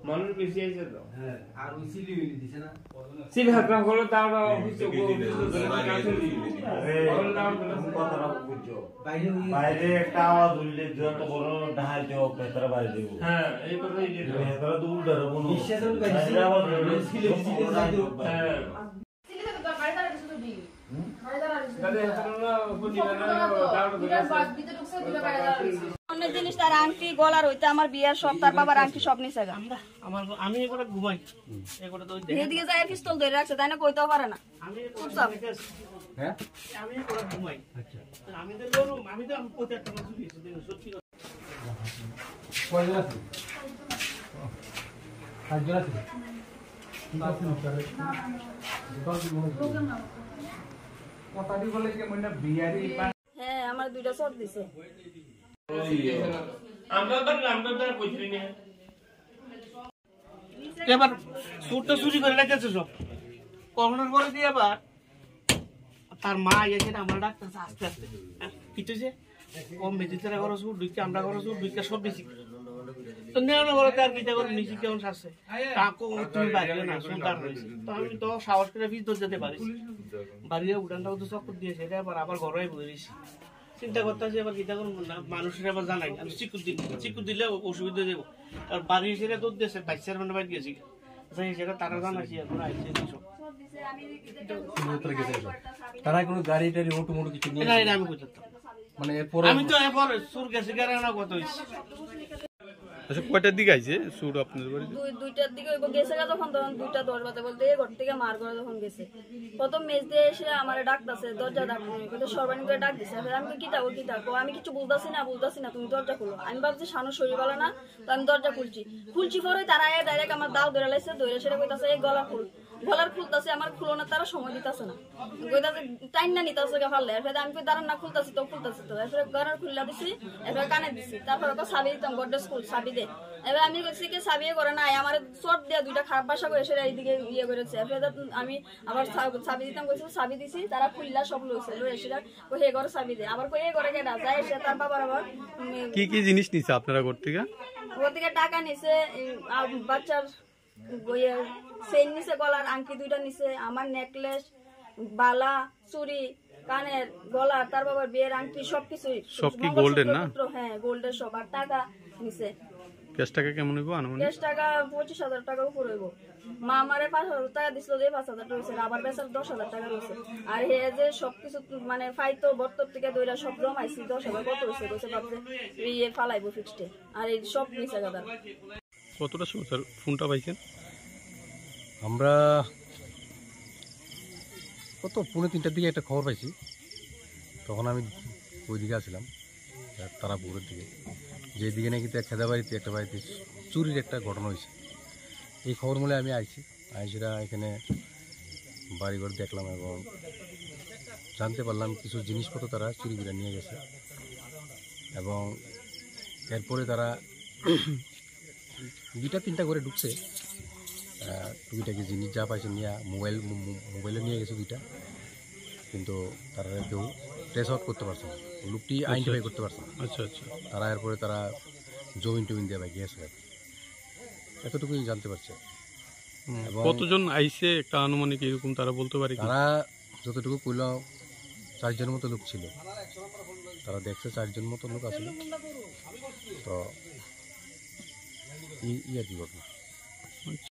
মানুষ বেশি আছে তো হ্যাঁ আর ওই সিলিমিলি দিছে না সিল হাকরা হলো তাওরা অফিস গো কথাটা বুঝছো বাইরে একটা আওয়াজ উঠলে যত বড় ঢাল যোগ ভেতরে বাইরে দেব হ্যাঁ এই কথাই যে ভেতরে দুল ধরে বলো বিশ্বাসন গাইছে আওয়াজ উঠলে সিলে যাইতো হ্যাঁ সিলে তো বাইরে কিছু তো দিই বাইরে তাহলে হলো বুঝিনা না তাওরা দুটা বাদ ভিতরে ঢুকছে দুটা বাইরে অনেক জিনিস তার আংটি গলার হইতে আমার বিয়ার সব তার বাবার আংটি সব নিছে গা আমি এগুলো ঘুমাই এগুলো তো এদিকে যায় পিস্তল ধরে রাখছে তাই না কইতেও পারে না আমি চুপচাপ হ্যাঁ আমি এগুলো ঘুমাই আচ্ছা আমি তো প্রত্যেকটা মাস দিয়েছি সত্যি কথা কয়জন আছে পাঁচজন আছে কথাটি বলে যে মানে বিয়ারি হ্যাঁ আমার দুইটা শট দিছে আমরা তো কইছিলি না এবার সুটটা চুরি করে রেখেছে সব করোনার পরে দিয়ে আবার তার মা এসে আমার ডাক্তার আস্তে আস্তে কিছু যে কম মেডিসিন করো সুট দুইটা আমরা করো সুট দুইটা সব বেশি তো নেওয়া করে তার কিটা করে নিচে কেমন শাসছে কাকু তুমি বাড়িয়ে না সুন্দর হয়েছে তো আমি তো সাহস করে ভিতর যেতে পারি বাড়িয়ে উঠানটাও তো চক্কর দিয়েছে এটা আবার ঘরে বসেছি চিন্তা করতেছি আবার কিটা করবো না মানুষের আবার জানাই আমি চিকুর দিলে অসুবিধা দেবো আর বাড়ি এসে দুধ দিয়েছে বাইশের মানে বাইরে গেছি যাই সেটা তারা জানাইছি এখন আইসে সব তারা কোনো গাড়ি টাড়ি অটো মোটো কিছু নিয়ে না আমি বুঝতাম মানে এরপরে আমি তো এরপর সুর গেছি গাড়ি কত হয়েছে আচ্ছা কয়টার দিকে আইছে সুর আপনাদের বাড়িতে দুইটার দিকে গেছে তখন 2:10 বাজে বলতে এই ঘর থেকে মার করে যখন গেছে প্রথম মেজ দিয়ে এসে আমার ডাকতেছে দরজা ডাক কিন্তু সর্বাণী করে ডাক দিছে আমি কি তাও আমি কিছু বুঝতাছি না তুমি দরজা খুলো আমি ভাবছি শানু শরীর বলে না তো আমি দরজা খুলছি পরে তারা ডাইরেক্ট আমার দাও ধরে লাইছে ধরে সেটা কইতাছে এই গলার খুলতাছে আমার খুলো না তারা সময় দিতেছে না কইতাছে টাইম না নিতেছে ফাললে এরপরে আমি কই দাঁড়ান না খুলতাছি তো এরপরে গলার খুললা দিছি এরপরে কানে দিছি তারপর চাবি দিতাম গড্ডে স্কুল চাবি দে এবার আমি কইছি কি চাবিয়ে করে না আমার চট দিয়া দুইটা খারাপ ভাষা করে সেটা এইদিকে ইয়ে করেছে এরপরে আমি আবার চাবি দিতাম কইছি চাবি দিছি তারা খুললা সব লইছে লয়ে সেটা কই হে ঘরে চাবি দে আবার কই এই ঘরে কেডা যায় সে তার বাবার আবার কি জিনিস নিছে আপনারা ঘর থেকে টাকা নিছে বাচ্চার চেইন নিছে গলার আংটি দুইটা নিছে আমার নেকলেস বালা চুরি কানের গলা তার বাবার বিয়ের আংটি সবকিছুই সব কি গোল্ডের না হ্যাঁ গোল্ডের সব আর টাকা নিছে ক্যাশ টাকা কেমন হইব আনুমানিক ক্যাশ টাকা 25,000 টাকা উপর হইব মা আমারে 5,000 টাকা দিছিল যে 5,000 টাকা হইছে আবার বেচার 10,000 টাকা হইছে আর হে যে সবকিছু মানে ফাইতো বর্তর থেকে দইরা সব জমাইছি 10,000 কত হইছে কইছে ভাবছে এই ফালাইবো ফিক্সডে আর এই সব নিছে গাদা কতটা সময় স্যার ফোনটা পাইছেন আমরা কত 2:30টার দিকে একটা খবর পাইছি তখন আমি ওইদিকে আসছিলাম তারাপুরের দিকে যেদিকে নাকি খেদাবাড়িতে একটা বাড়িতে চুরির একটা ঘটনা হয়েছে এই খবর মূলে আমি আইসিরা এখানে বাড়িঘর দেখলাম এবং জানতে পারলাম কিছু জিনিসপত্র তারা চুরি করে নিয়ে গেছে এবং এরপরে তারা 2-3টা করে ঢুকছে টুকিটাকি জিনিস যা পাইছে নিয়ে মোবাইলে নিয়ে গেছে 2টা কিন্তু তারা কেউ ট্রেস আউট করতে পারছে না লোকটি আইডেন্টিফাই করতে পারছে না আচ্ছা আচ্ছা তারা এরপরে তারা জমিন দিয়ে ভাই গিয়েছে এতটুকুই জানতে পারছে কতজন আইছে একটা আনুমানিক এরকম তারা বলতে পারে তারা যতটুকু কইল 4 জনের মতো লোক ছিল তারা দেখছে 4 জন মতো লোক আসলে তো এই আর কি ঘটনা